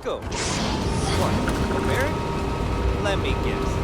go. What? Barrett? Let me guess.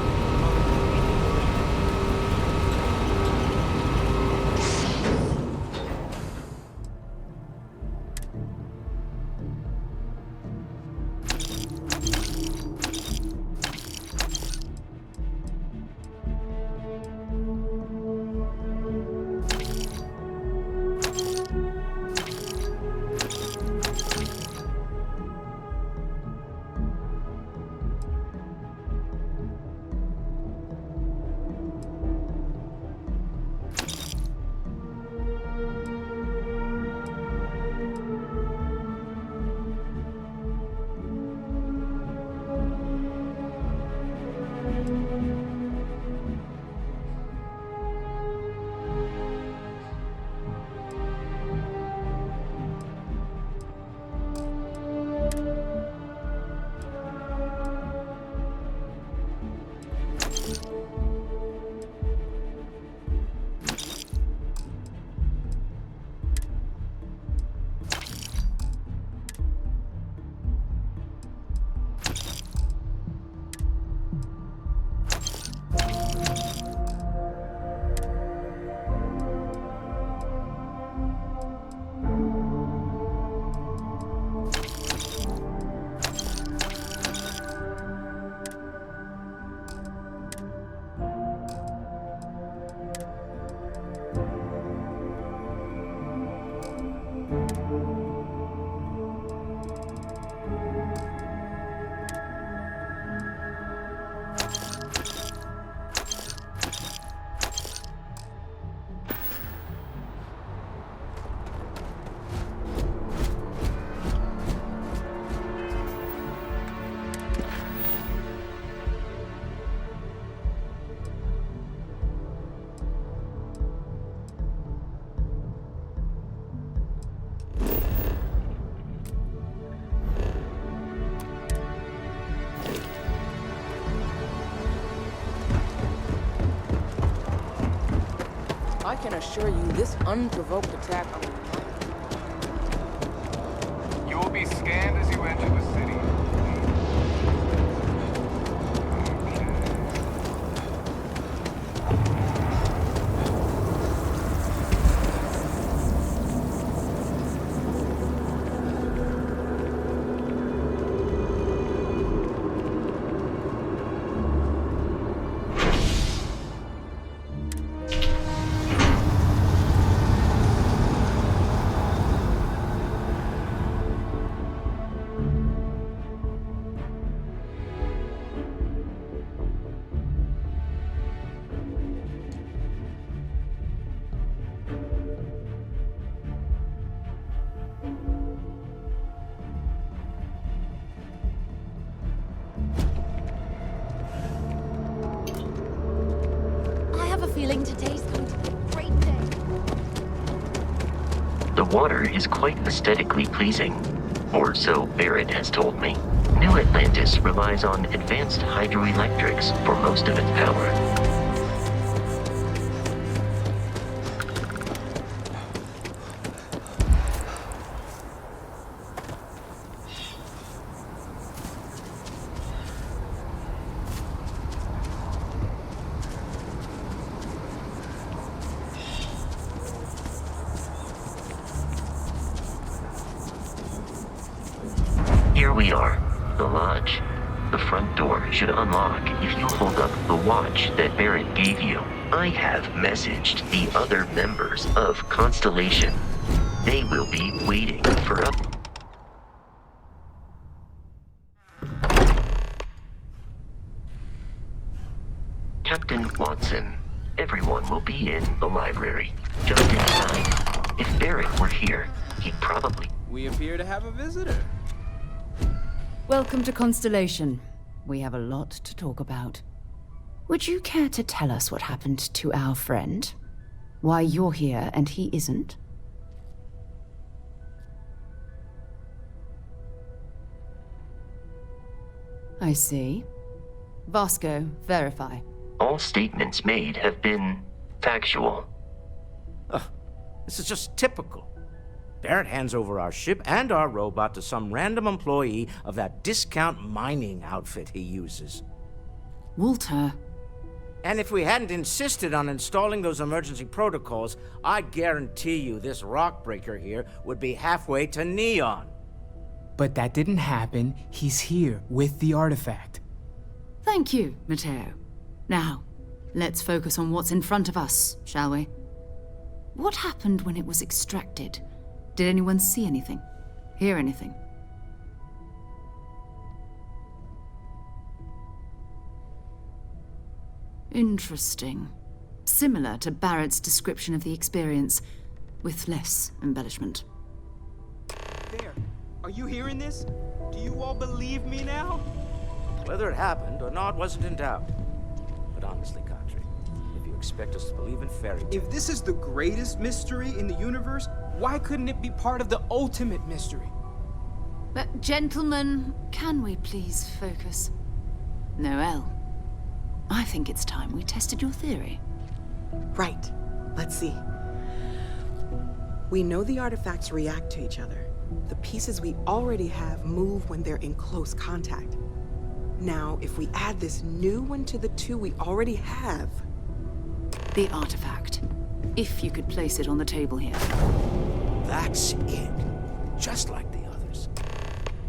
I can assure you this unprovoked attack on the... You will be scanned as you enter the city. Feeling today's going to be a great day. The water is quite aesthetically pleasing, or so Barrett has told me. New Atlantis relies on advanced hydroelectrics for most of its power. Here we are, the lodge. The front door should unlock if you hold up the watch that Barrett gave you. I have messaged the other members of Constellation. They will be waiting for us. Captain Watson, everyone will be in the library, just in time. If Barrett were here, he'd probably... We appear to have a visitor. Welcome to Constellation. We have a lot to talk about. Would you care to tell us what happened to our friend? Why you're here and he isn't? I see. Vasco, verify. All statements made have been factual. This is just typical. Barrett hands over our ship and our robot to some random employee of that discount mining outfit he uses. Walter. And if we hadn't insisted on installing those emergency protocols, I guarantee you this rock breaker here would be halfway to Neon. But that didn't happen. He's here with the artifact. Thank you, Matteo. Now, let's focus on what's in front of us, shall we? What happened when it was extracted? Did anyone see anything? Hear anything? Interesting. Similar to Barrett's description of the experience, with less embellishment. There. Are you hearing this? Do you all believe me now? Whether it happened or not wasn't in doubt. But honestly, Kadri, if you expect us to believe in fairy tales... If this is the greatest mystery in the universe, why couldn't it be part of the ultimate mystery? But gentlemen, can we please focus? Noelle, I think it's time we tested your theory. Right. Let's see. We know the artifacts react to each other. The pieces we already have move when they're in close contact. Now, if we add this new one to the two we already have... The artifact. If you could place it on the table here. That's it. Just like the others.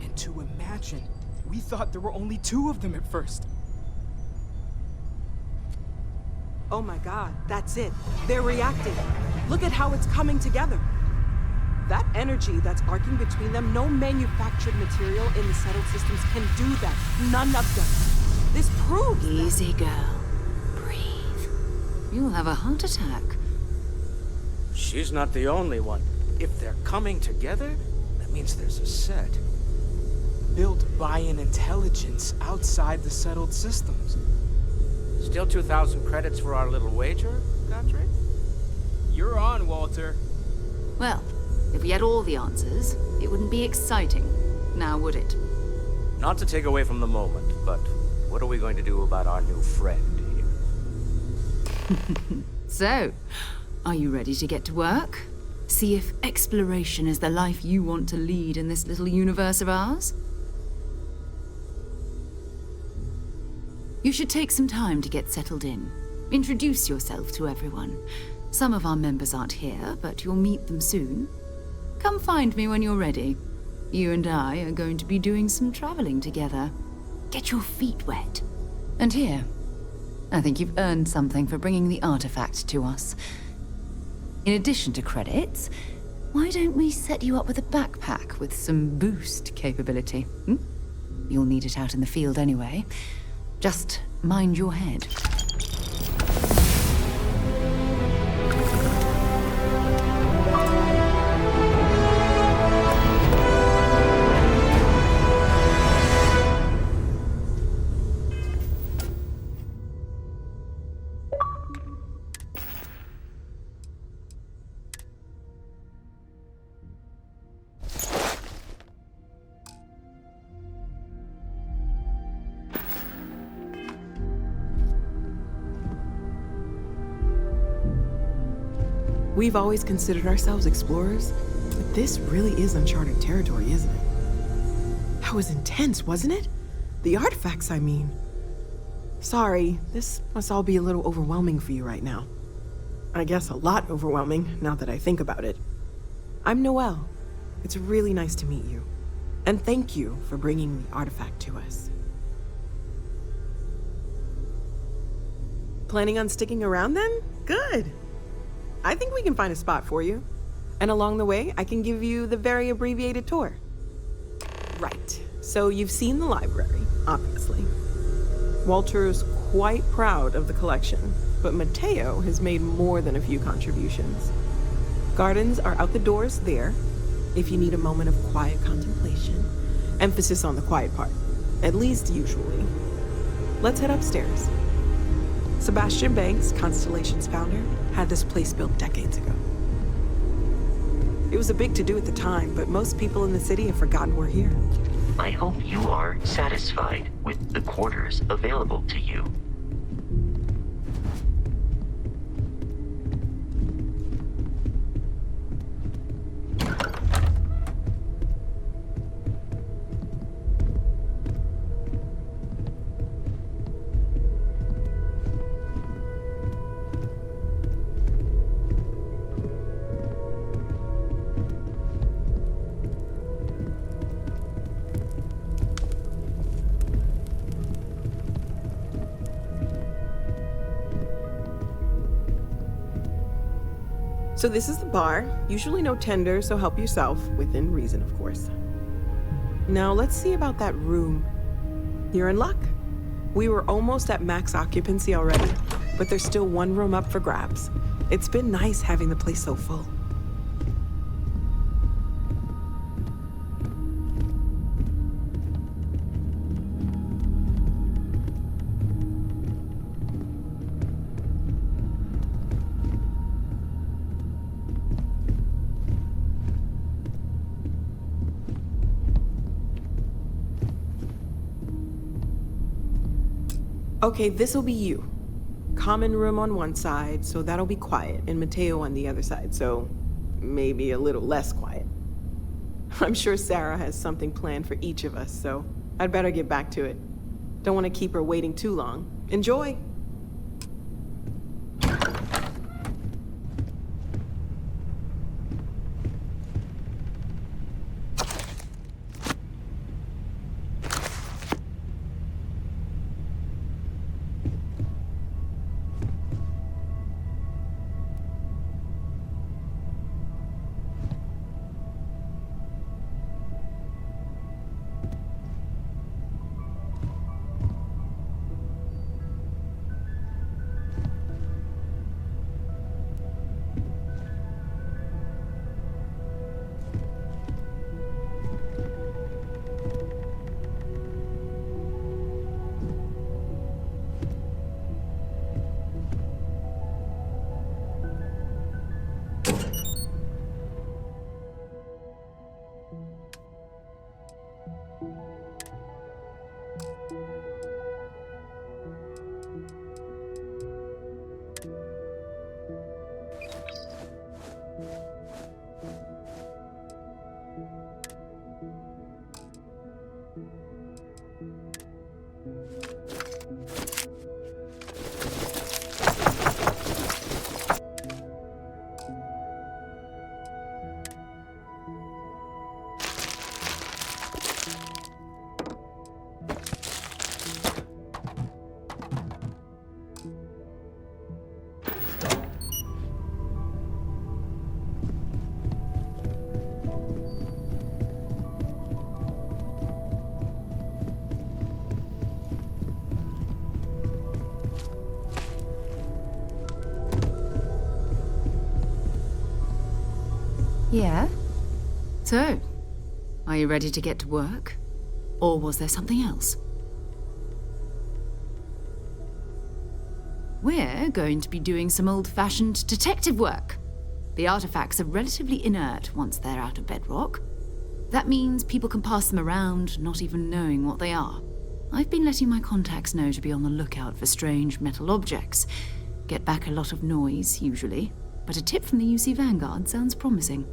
And to imagine, we thought there were only 2 of them at first. Oh my god, that's it. They're reacting. Look at how it's coming together. That energy that's arcing between them, no manufactured material in the settled systems can do that. None of them. This proves that. Easy, girl. Breathe. You'll have a heart attack. She's not the only one. If they're coming together, that means there's a set. Built by an intelligence outside the settled systems. Still 2,000 credits for our little wager, Kadri? You're on, Walter. Well, if we had all the answers, it wouldn't be exciting, now would it? Not to take away from the moment, but what are we going to do about our new friend here? So, are you ready to get to work? See if exploration is the life you want to lead in this little universe of ours? You should take some time to get settled in. Introduce yourself to everyone. Some of our members aren't here, but you'll meet them soon. Come find me when you're ready. You and I are going to be doing some traveling together. Get your feet wet. And here, I think you've earned something for bringing the artifact to us. In addition to credits, why don't we set you up with a backpack with some boost capability? You'll need it out in the field anyway. Just mind your head. We've always considered ourselves explorers, but this really is uncharted territory, isn't it? That was intense, wasn't it? The artifacts, I mean. Sorry, this must all be a little overwhelming for you right now. I guess a lot overwhelming, now that I think about it. I'm Noelle. It's really nice to meet you. And thank you for bringing the artifact to us. Planning on sticking around then? Good. I think we can find a spot for you. And along the way, I can give you the very abbreviated tour. Right. So you've seen the library, obviously. Walter's quite proud of the collection, but Matteo has made more than a few contributions. Gardens are out the doors there, if you need a moment of quiet contemplation. Emphasis on the quiet part, at least usually. Let's head upstairs. Sebastian Banks, Constellation's founder, had this place built decades ago. It was a big to-do at the time, but most people in the city have forgotten we're here. I hope you are satisfied with the quarters available to you. So this is the bar. Usually no tender, so help yourself, within reason, of course. Now let's see about that room. You're in luck. We were almost at max occupancy already, but there's still one room up for grabs. It's been nice having the place so full. Okay, this'll be you. Common room on one side, so that'll be quiet, and Mateo on the other side, so maybe a little less quiet. I'm sure Sarah has something planned for each of us, so I'd better get back to it. Don't want to keep her waiting too long. Enjoy! Yeah? So, are you ready to get to work? Or was there something else? We're going to be doing some old-fashioned detective work. The artifacts are relatively inert once they're out of bedrock. That means people can pass them around, not even knowing what they are. I've been letting my contacts know to be on the lookout for strange metal objects. Get back a lot of noise, usually, but a tip from the UC Vanguard sounds promising.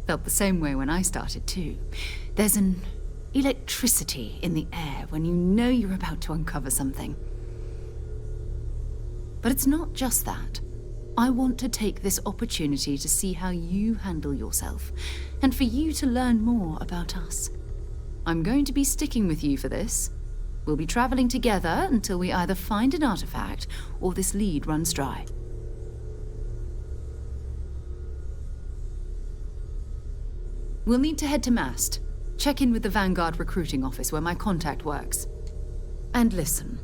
Felt the same way when I started, too. There's an electricity in the air when you know you're about to uncover something. But it's not just that. I want to take this opportunity to see how you handle yourself, and for you to learn more about us. I'm going to be sticking with you for this. We'll be traveling together until we either find an artifact or this lead runs dry. We'll need to head to Mast. Check in with the Vanguard recruiting office where my contact works. And listen,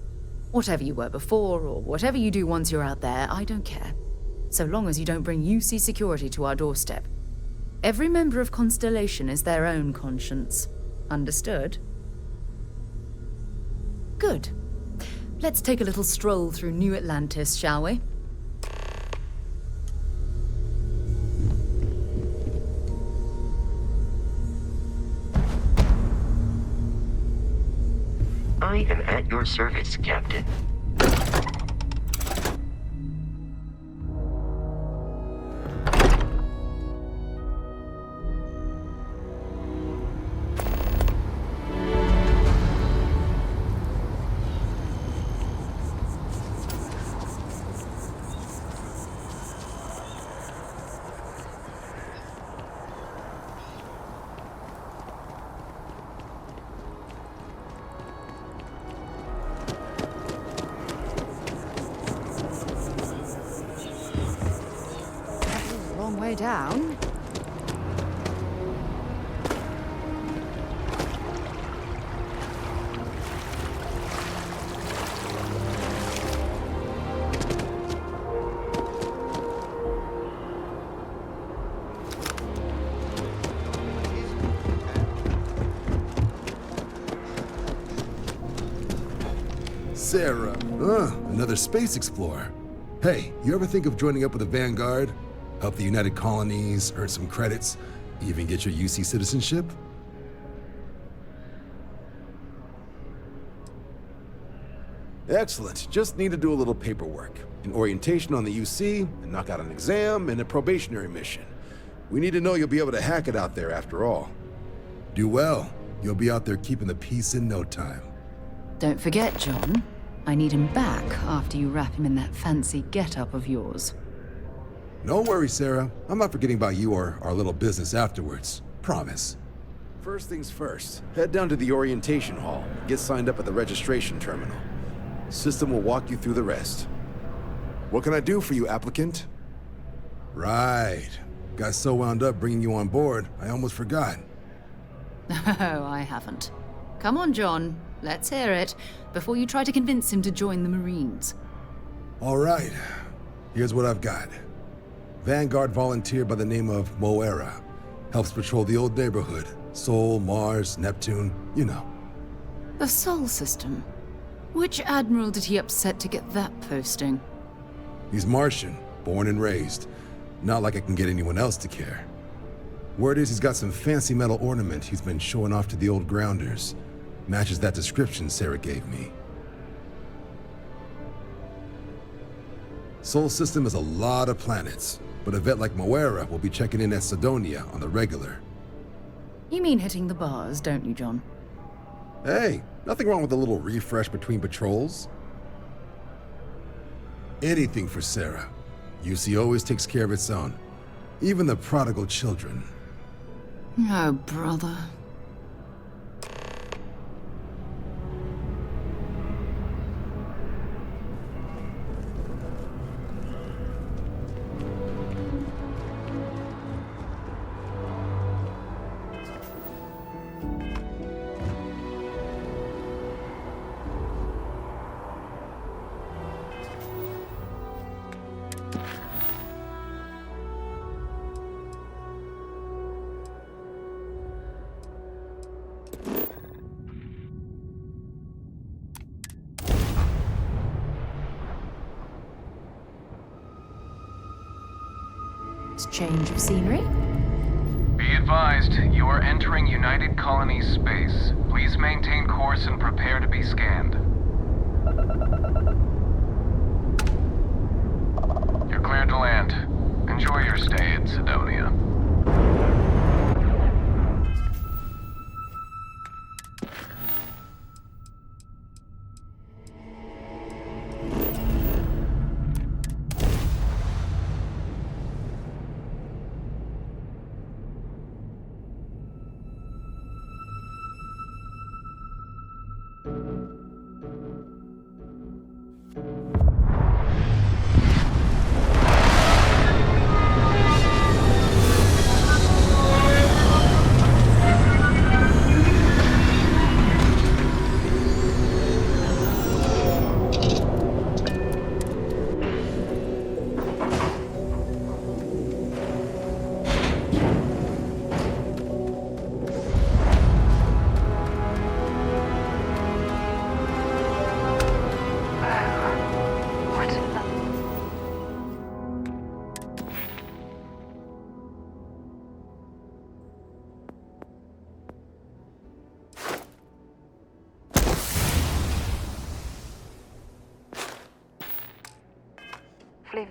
whatever you were before or whatever you do once you're out there, I don't care. So long as you don't bring UC security to our doorstep. Every member of Constellation is their own conscience. Understood? Good. Let's take a little stroll through New Atlantis, shall we? I am at your service, Captain. way down. Sarah, another space explorer. Hey, you ever think of joining up with the Vanguard? Help the United Colonies, earn some credits, even get your UC citizenship? Excellent. Just need to do a little paperwork. An orientation on the UC, and knock out an exam, and a probationary mission. We need to know you'll be able to hack it out there after all. Do well. You'll be out there keeping the peace in no time. Don't forget, John. I need him back after you wrap him in that fancy get-up of yours. No worries, Sarah. I'm not forgetting about you or our little business afterwards. Promise. First things first, head down to the orientation hall. Get signed up at the registration terminal. System will walk you through the rest. What can I do for you, applicant? Right. Got so wound up bringing you on board, I almost forgot. Oh, I haven't. Come on, John. Let's hear it, before you try to convince him to join the Marines. All right. Here's what I've got. Vanguard volunteer by the name of Moera. Helps patrol the old neighborhood. Sol, Mars, Neptune, you know. The Sol system. Which admiral did he upset to get that posting? He's Martian, born and raised. Not like I can get anyone else to care. Word is he's got some fancy metal ornament he's been showing off to the old grounders. Matches that description Sarah gave me. Sol system has a lot of planets, but a vet like Moera will be checking in at Sidonia on the regular. You mean hitting the bars, don't you, John? Hey, nothing wrong with a little refresh between patrols. Anything for Sarah. UC always takes care of its own. Even the prodigal children. Oh, brother. Change of scenery? Be advised, you are entering United Colonies space. Please maintain course and prepare to be scanned. You're cleared to land. Enjoy your stay at Sidonia.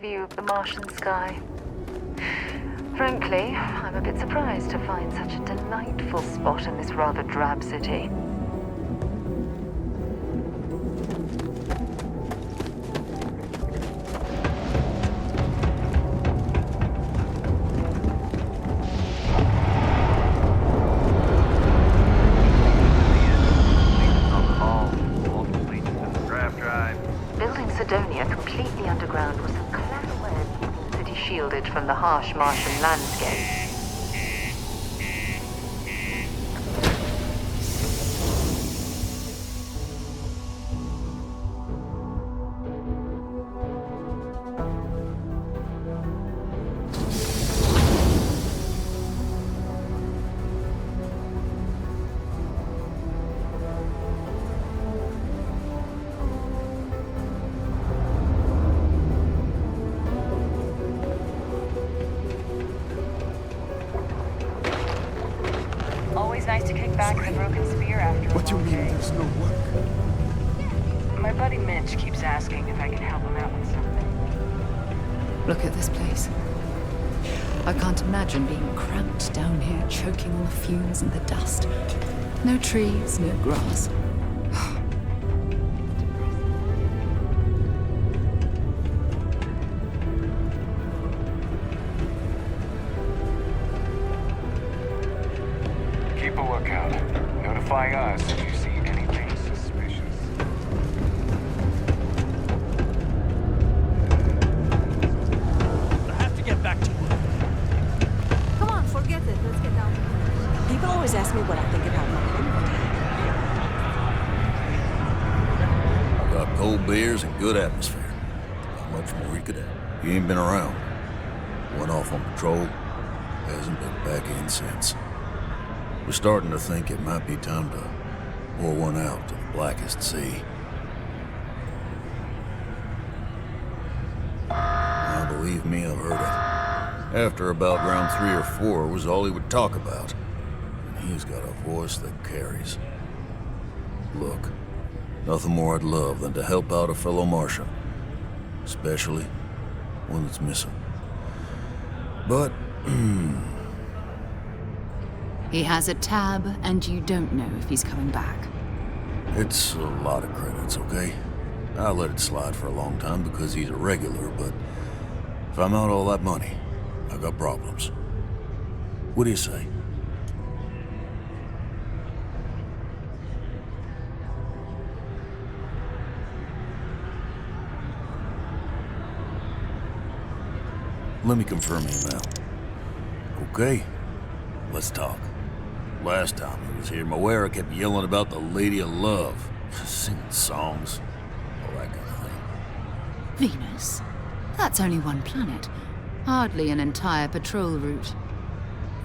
View of the Martian sky. Frankly, I'm a bit surprised to find such a delightful spot in this rather drab city. Building Sidonia completely underground was a clever way of keeping the city shielded from the harsh Martian landscape. Always nice to kick back with a broken spear after What do you mean there's no work? My buddy Mitch keeps asking if I can help him out with something. Look at this place. I can't imagine being cramped down here, choking on the fumes and the dust. No trees, no grass. Keep a lookout. Notify us if you see anything suspicious. I have to get back to work. Come on, forget it. Let's get down. People always ask me what I think about my I got cold beers and good atmosphere. How much more you could have? He ain't been around. Went off on patrol. Hasn't been back in since. We're starting to think it might be time to pour one out to the blackest sea. Now, believe me, I've heard it. After about round 3 or 4 was all he would talk about. And he's got a voice that carries. Look, nothing more I'd love than to help out a fellow Martian. Especially one that's missing. But, He has a tab, and you don't know if he's coming back. it's a lot of credits, okay? I let it slide for a long time because he's a regular, but if I'm out all that money, I got problems. What do you say? Let me confirm you now. Okay, let's talk. Last time he was here, Moira kept yelling about the Lady of Love, singing songs, all that kind of thing. Venus? That's only one planet. Hardly an entire patrol route.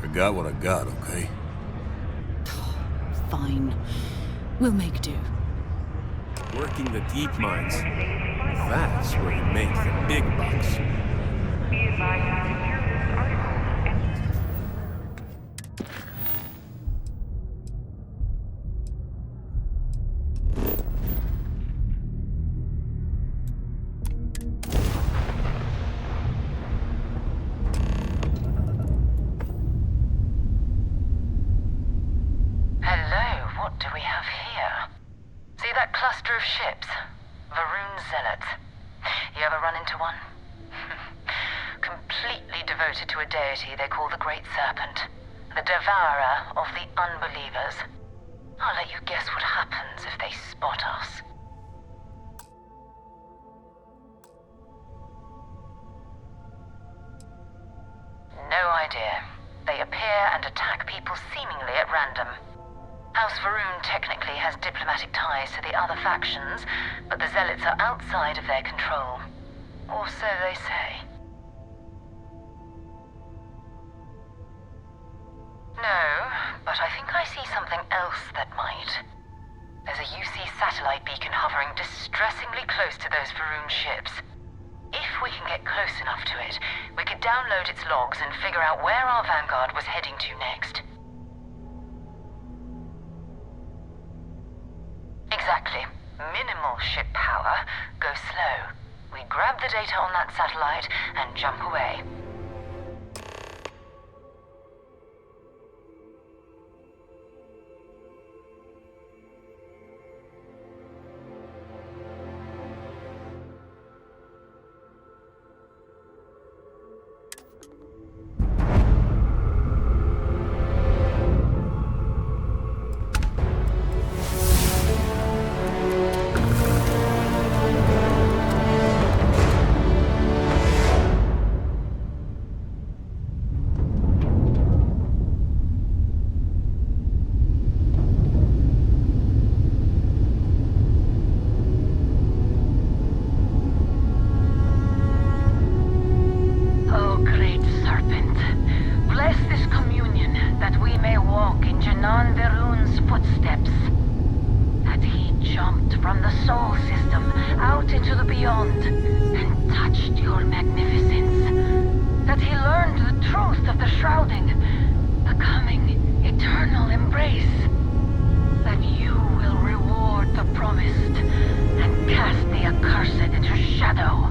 I got what I got, okay? Fine. We'll make do. Working the deep mines. That's where you make the big bucks. Hello, what do we have here? See that cluster of ships? Varun Zealots. You ever run into one? Completely devoted to a deity they call the Great Serpent, the devourer of the unbelievers. I'll let you guess what happens if they spot us. No idea. They appear and attack people seemingly at random. House Varun technically has diplomatic ties to the other factions, but the Zealots are outside of their control. Or so they say. No, but I think I see something else that might. There's a UC satellite beacon hovering distressingly close to those Varun ships. If we can get close enough to it, we could download its logs and figure out where our vanguard was heading to next. Exactly. Minimal ship power. Go slow. We grab the data on that satellite and jump away. that we may walk in Janan Verun's footsteps. That he jumped from the Sol system out into the beyond and touched your magnificence. That he learned the truth of the shrouding, the coming eternal embrace. That you will reward the promised and cast the accursed into shadow.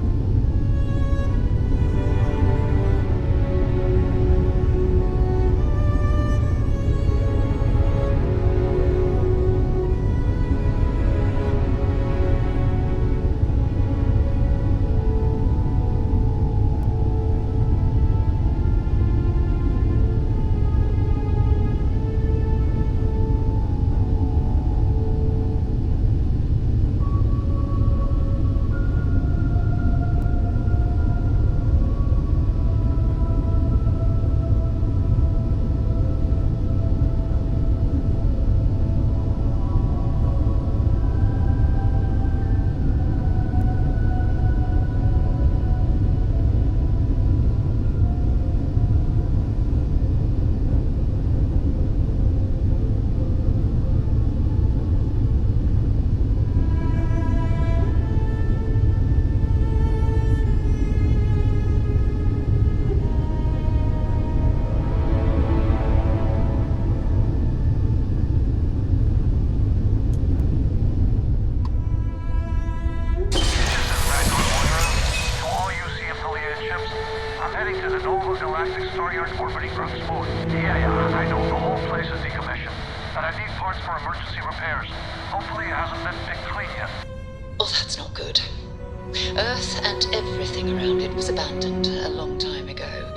Earth and everything around it was abandoned a long time ago,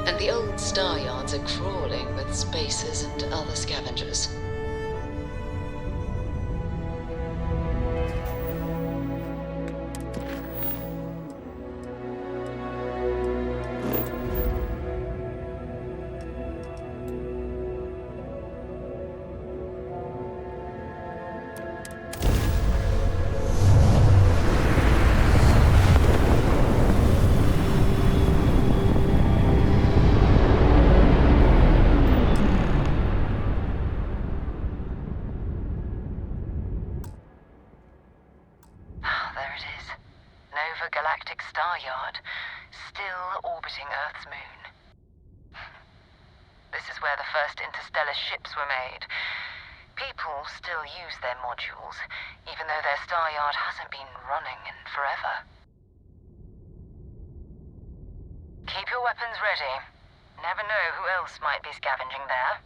and the old star yards are crawling with spacers and other scavengers. Galactic Star Yard, still orbiting Earth's moon. This is where the first interstellar ships were made. People still use their modules, even though their star yard hasn't been running in forever. Keep your weapons ready. Never know who else might be scavenging there.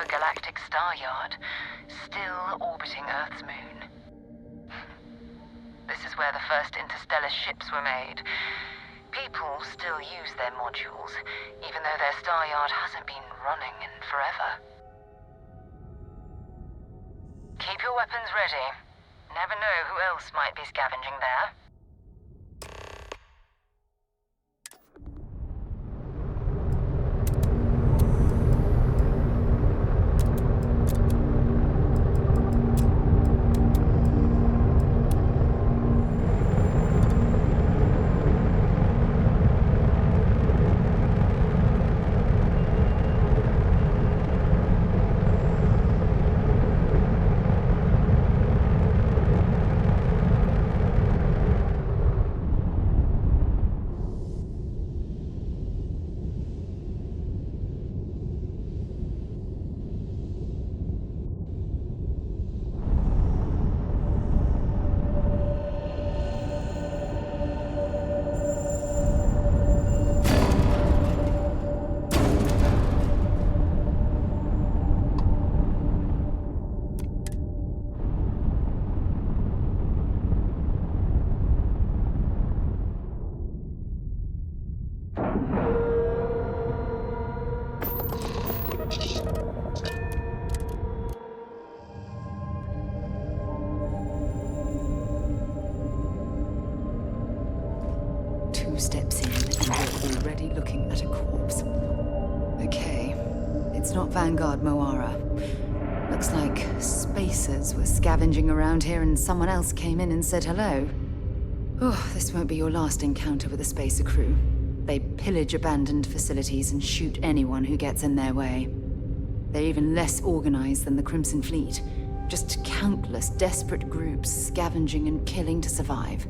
Galactic Star Yard, still orbiting Earth's moon. This is where the first interstellar ships were made. People still use their modules, even though their star yard hasn't been running in forever. Keep your weapons ready. Never know who else might be scavenging there. Steps in, and you're already looking at a corpse. Okay, it's not Vanguard Moara. Looks like spacers were scavenging around here and someone else came in and said hello. Oh, this won't be your last encounter with a spacer crew. They pillage abandoned facilities and shoot anyone who gets in their way. They're even less organized than the Crimson Fleet. Just countless desperate groups scavenging and killing to survive.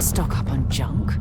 Stock up on junk.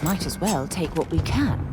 Might as well take what we can.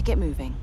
Get moving.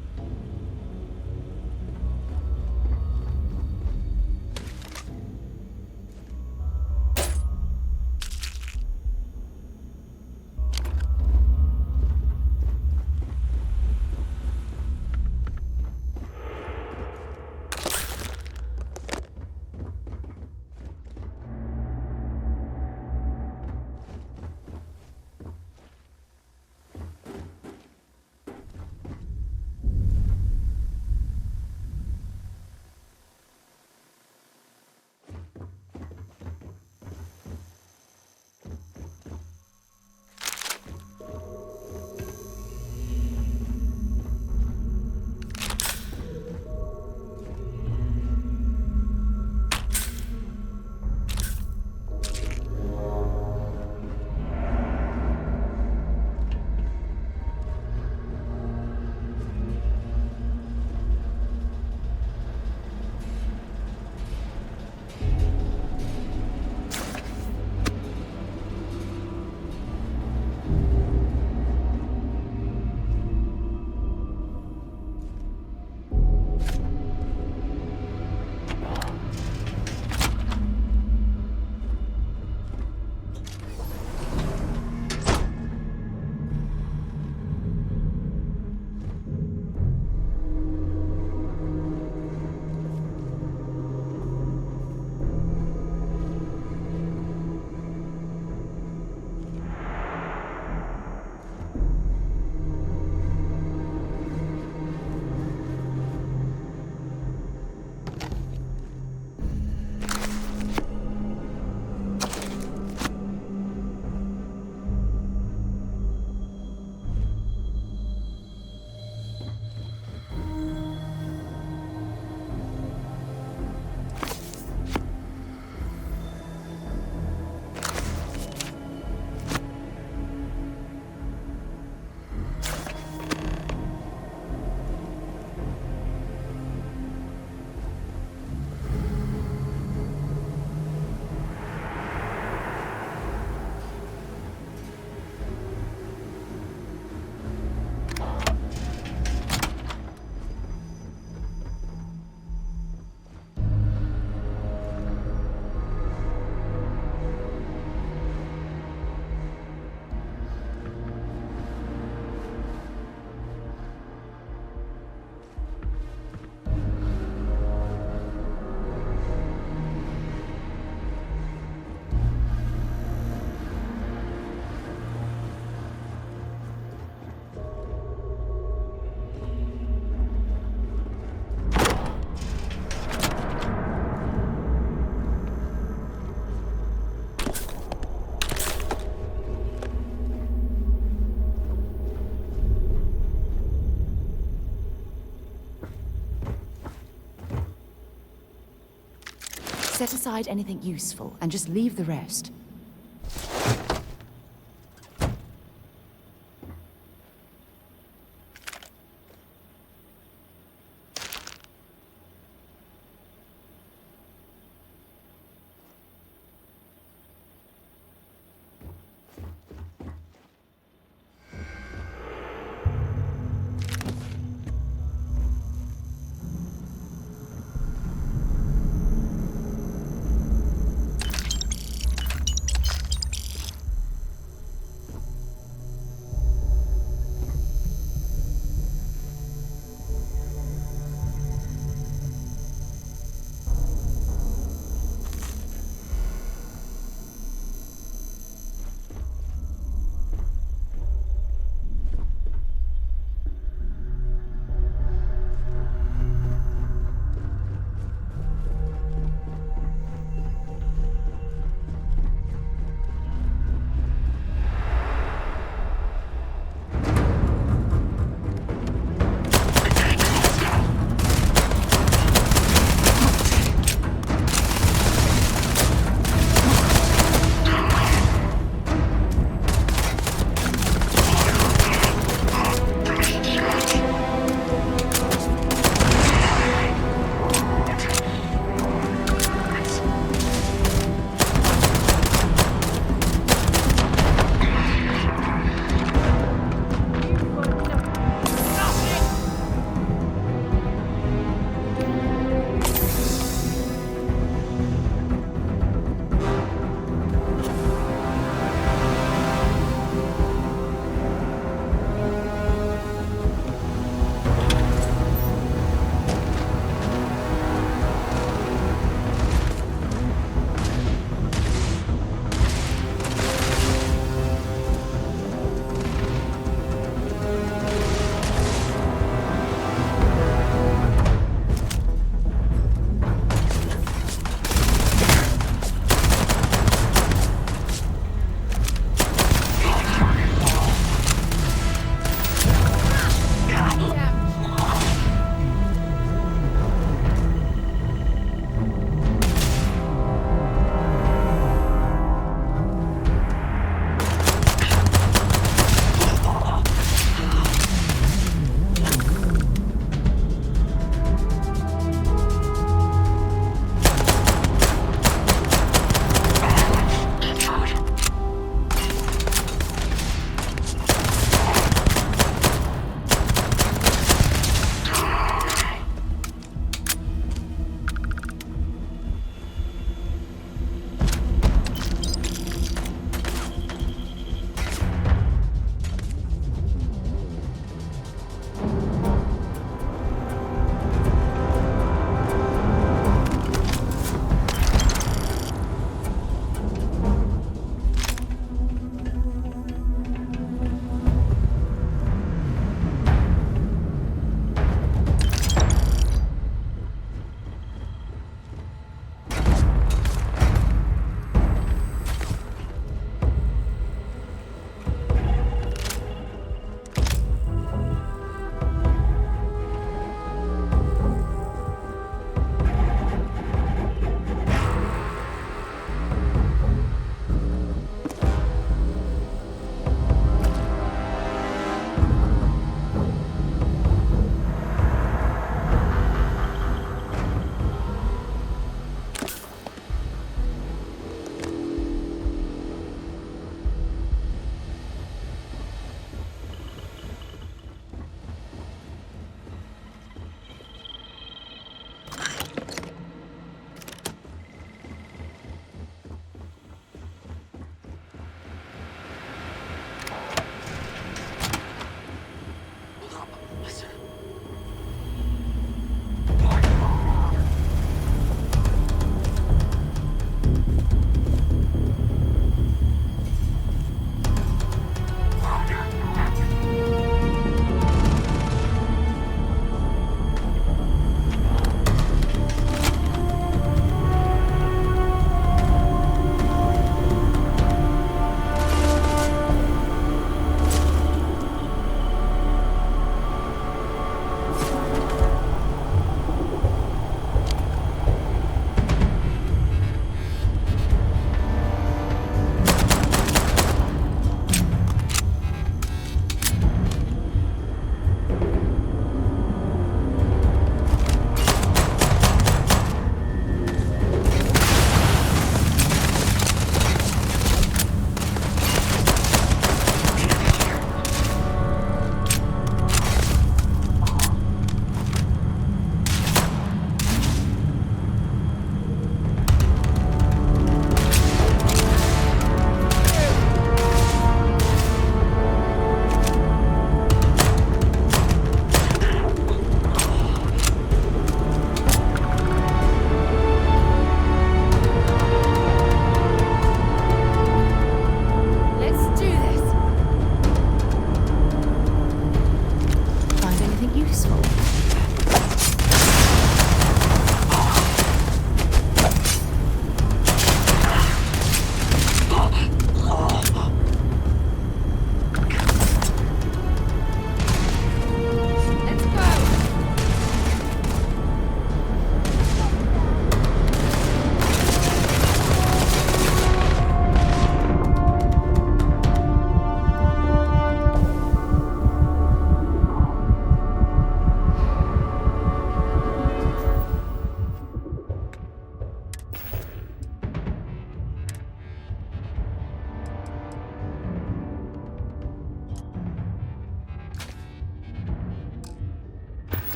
Set aside anything useful and just leave the rest.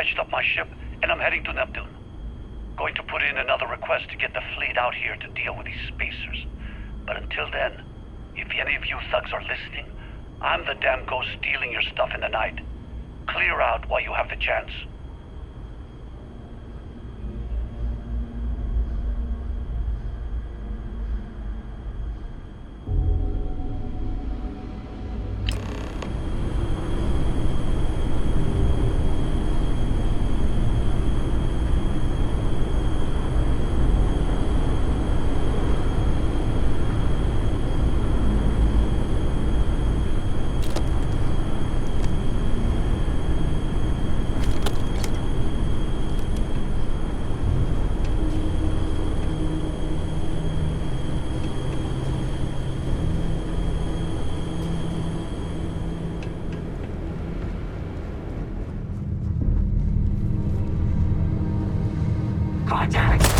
patched up my ship, and I'm heading to Neptune. Going to put in another request to get the fleet out here to deal with these spacers. But until then, if any of you thugs are listening, I'm the damn ghost stealing your stuff in the night. Clear out while you have the chance. Contact!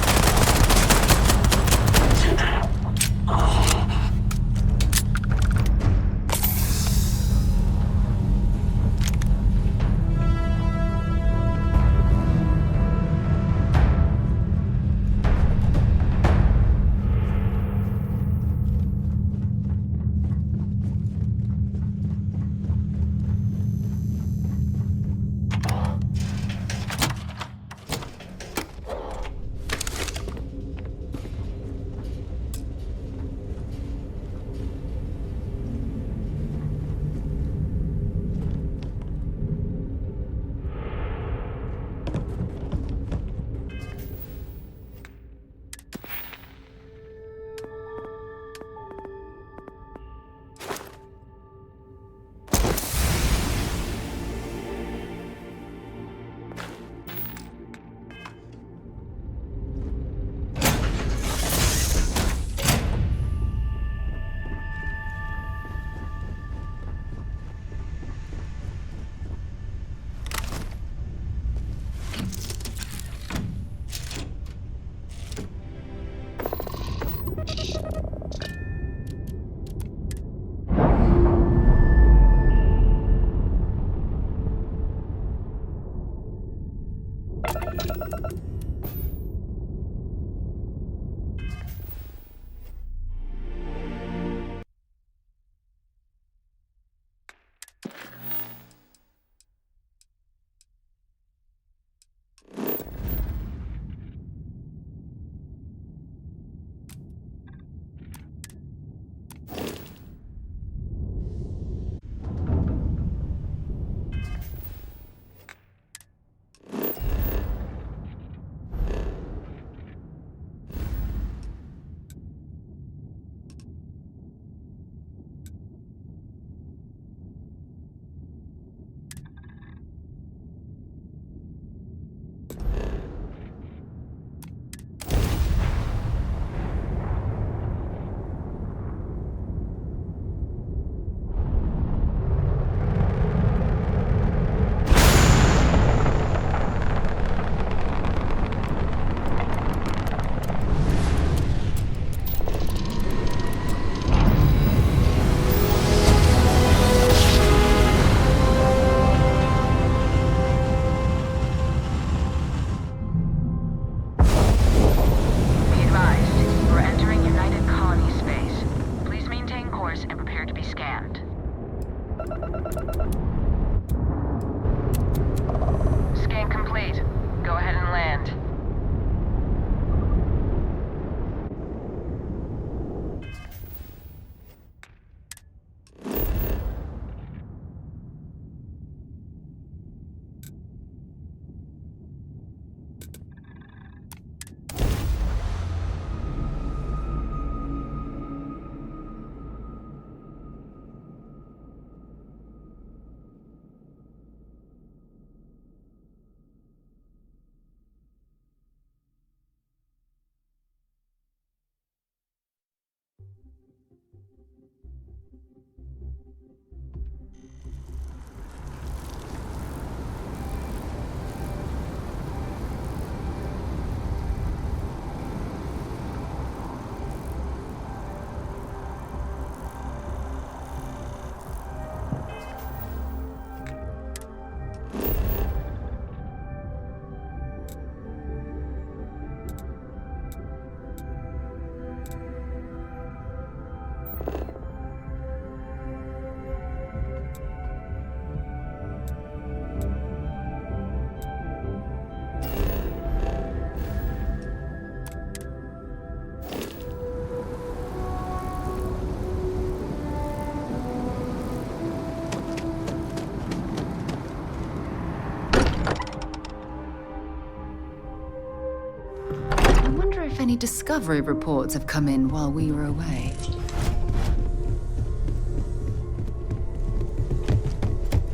if any discovery reports have come in while we were away.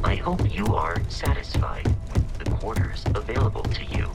I hope you are satisfied with the quarters available to you.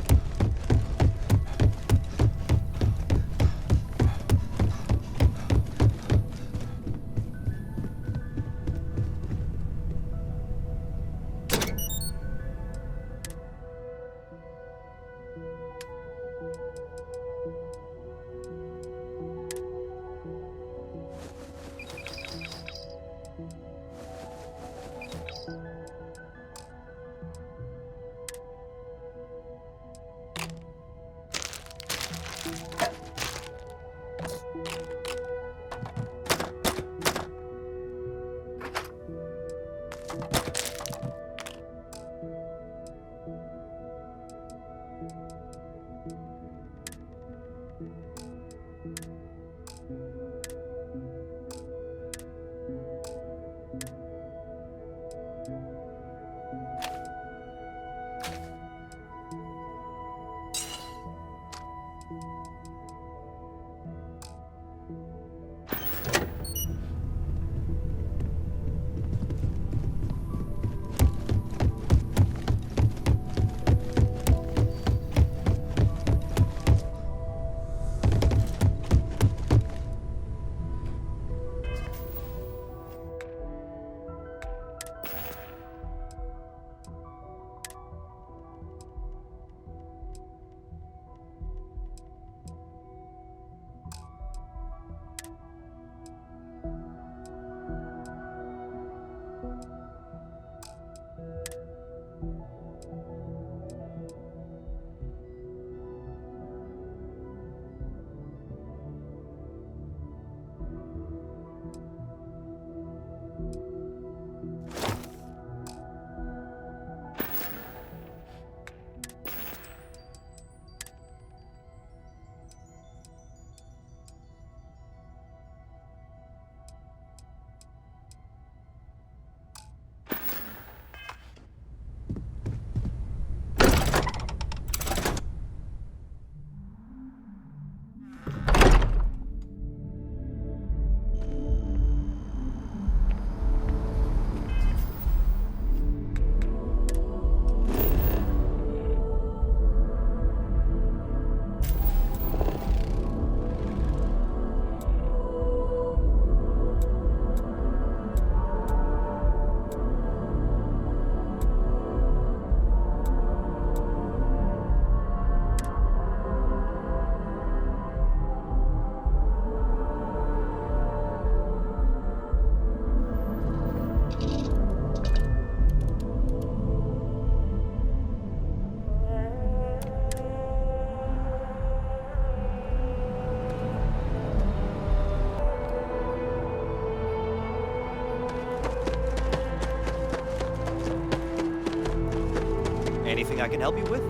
Anything I can help you with?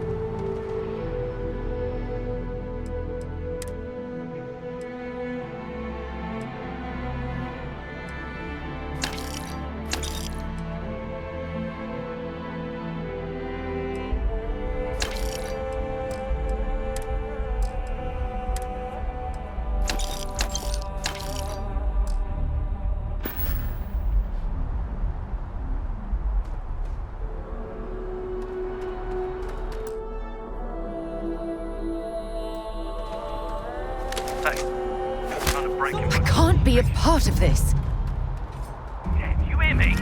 I can't be a part of this. You hear me?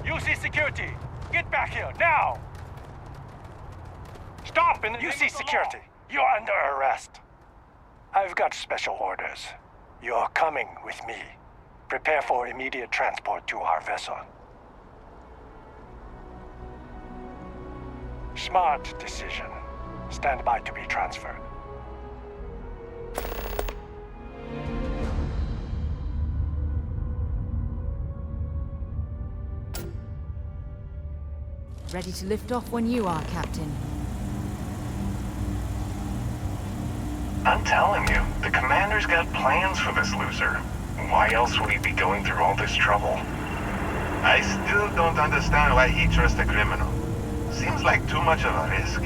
UC security, get back here now! Stop in the UC security. You're under arrest. I've got special orders. You're coming with me. Prepare for immediate transport to our vessel. Smart decision. Stand by to be transferred. Ready to lift off when you are, Captain. I'm telling you, the commander's got plans for this loser. Why else would he be going through all this trouble? I still don't understand why he trusts a criminal. Seems like too much of a risk.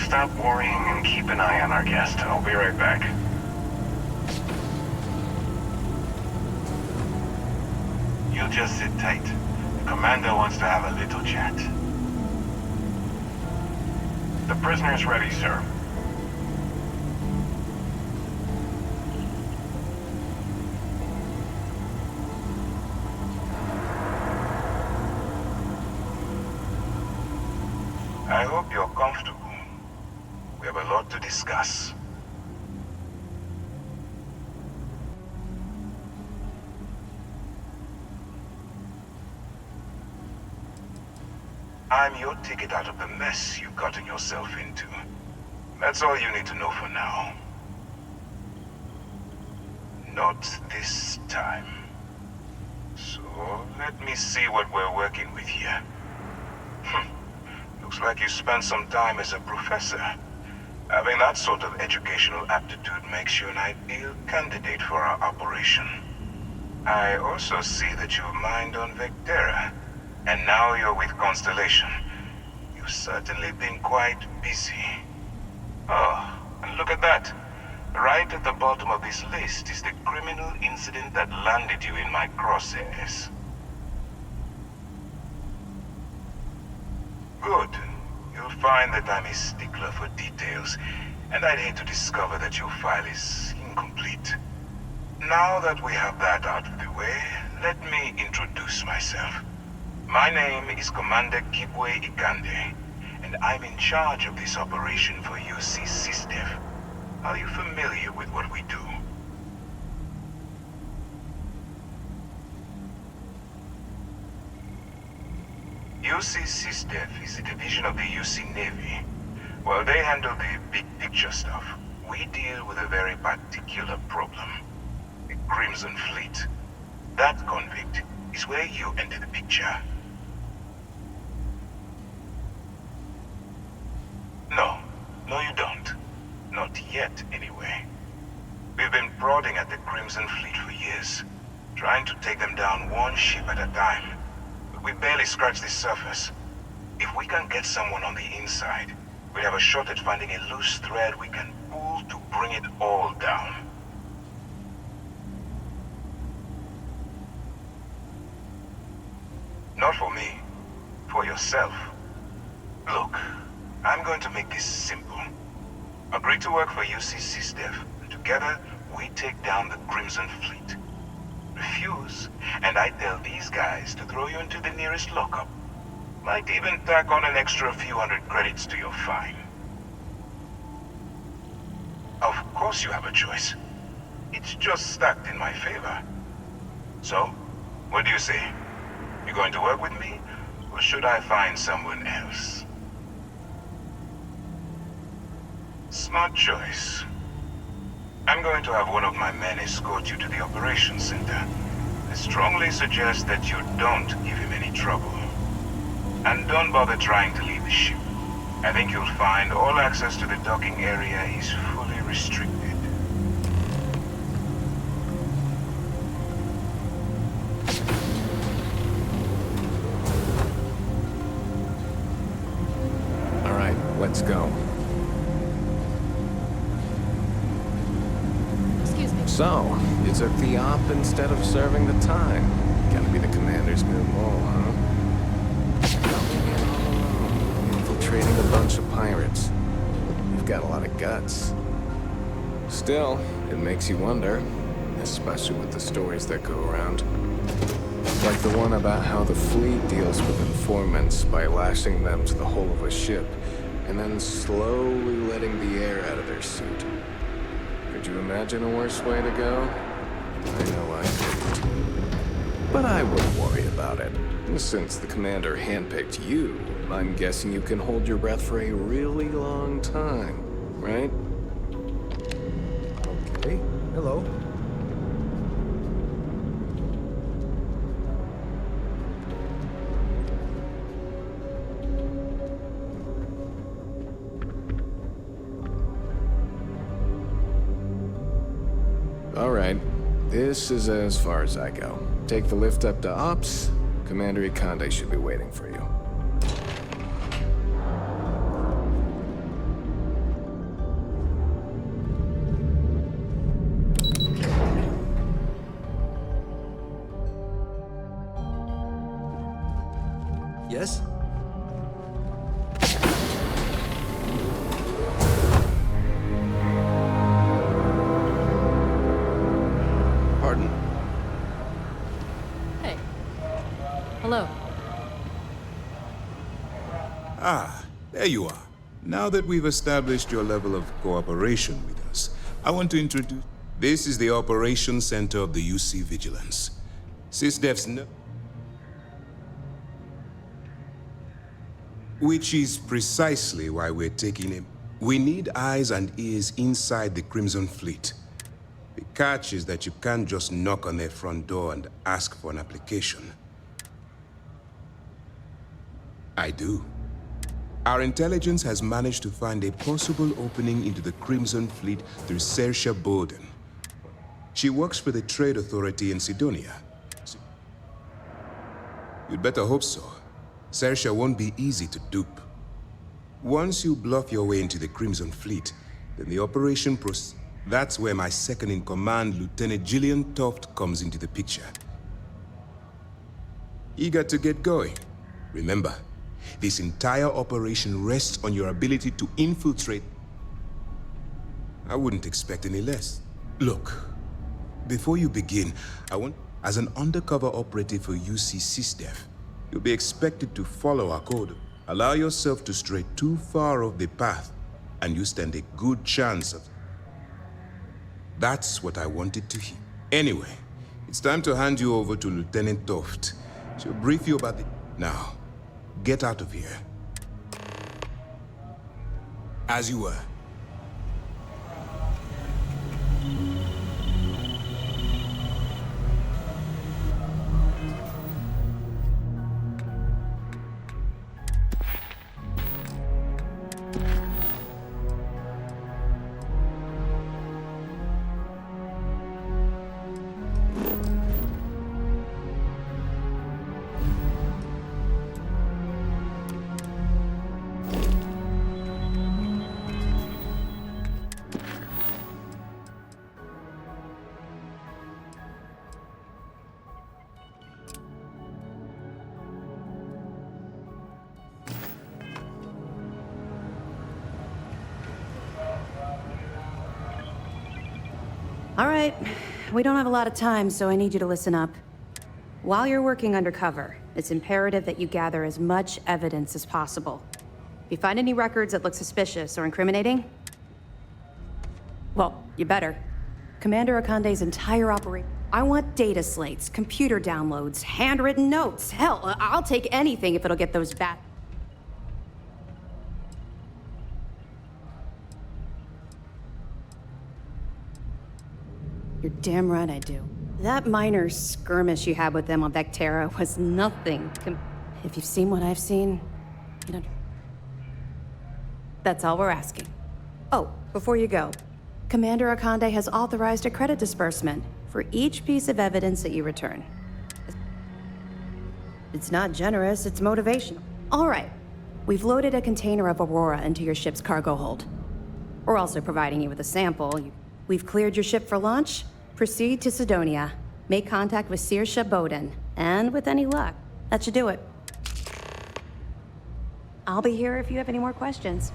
Stop worrying and keep an eye on our guest. I'll be right back. You just sit tight. The commander wants to have a little chat. The prisoner's ready, sir. I hope you're comfortable. We have a lot to discuss. I'm your ticket out of the mess you've gotten yourself into. That's all you need to know for now. Not this time. So, let me see what we're working with here. Looks like you spent some time as a professor. Having that sort of educational aptitude makes you an ideal candidate for our operation. I also see that you've mined on Vectera, and now you're with Constellation. You've certainly been quite busy. Oh, and look at that. Right at the bottom of this list is the criminal incident that landed you in my crosshairs. Good. You'll find that I'm a stickler for details, and I'd hate to discover that your file is incomplete. Now that we have that out of the way, let me introduce myself. My name is Commander Kibwe Ikande, and I'm in charge of this operation for UC SysDev. Are you familiar with what we do? UC SysDev is a division of the UC Navy. While they handle the big picture stuff, we deal with a very particular problem. The Crimson Fleet. That convict is where you enter the picture. No, you don't. Not yet, anyway. We've been prodding at the Crimson Fleet for years, trying to take them down one ship at a time. But we barely scratched the surface. If we can get someone on the inside, we have a shot at finding a loose thread we can pull to bring it all down. Not for me. For yourself. Look, I'm going to make this simple. Agree to work for UC SysDev, and together we take down the Crimson Fleet. Refuse, and I tell these guys to throw you into the nearest lockup. Might even tack on an extra few hundred credits to your fine. Of course you have a choice. It's just stacked in my favor. So, what do you say? You going to work with me, or should I find someone else? Smart choice. I'm going to have one of my men escort you to the operations center. I strongly suggest that you don't give him any trouble. And don't bother trying to leave the ship. I think you'll find all access to the docking area is fully restricted. All right, let's go. So, you took the op instead of serving the time. Gonna be the commander's new role, huh? Infiltrating a bunch of pirates. You've got a lot of guts. Still, it makes you wonder, especially with the stories that go around. Like the one about how the fleet deals with informants by lashing them to the hull of a ship, and then slowly letting the air out of their suit. Could you imagine a worse way to go? I know I couldn't. But I wouldn't worry about it. Since the commander handpicked you, I'm guessing you can hold your breath for a really long time, right? Okay, hello. All right. This is as far as I go. Take the lift up to Ops. Commander Ikande should be waiting for you. Yes? Pardon? Hey. Hello. Ah, there you are. Now that we've established your level of cooperation with us, I want to introduce... This is the Operations Center of the UC Vigilance. SysDef's Which is precisely why we're taking him. We need eyes and ears inside the Crimson Fleet. The catch is that you can't just knock on their front door and ask for an application. I do. Our intelligence has managed to find a possible opening into the Crimson Fleet through Saoirse Bowden. She works for the Trade Authority in Sidonia. You'd better hope so. Saoirse won't be easy to dupe. Once you bluff your way into the Crimson Fleet, then the operation proceeds. That's where my second-in-command, Lieutenant Gillian Toft, comes into the picture. Eager to get going? Remember, this entire operation rests on your ability to infiltrate. I wouldn't expect any less. Look, before you begin, as an undercover operative for UC SysDef, you'll be expected to follow our code. Allow yourself to stray too far off the path, and you stand a good chance of... That's what I wanted to hear. Anyway, it's time to hand you over to Lieutenant Toft. She'll brief you about the... Now, get out of here. As you were. All right, we don't have a lot of time, so I need you to listen up. While you're working undercover, it's imperative that you gather as much evidence as possible. If you find any records that look suspicious or incriminating, well, you better. Commander Ikande's entire operation. I want data slates, computer downloads, handwritten notes. Hell, I'll take anything if it'll get those back. You're damn right I do. That minor skirmish you had with them on Vectera was nothing. If you've seen what I've seen, you know. That's all we're asking. Oh, before you go, Commander Ikande has authorized a credit disbursement for each piece of evidence that you return. It's not generous, it's motivational. All right, we've loaded a container of Aurora into your ship's cargo hold. We're also providing you with a sample. We've cleared your ship for launch. Proceed to Sidonia. Make contact with Saoirse Bowden. And with any luck, that should do it. I'll be here if you have any more questions.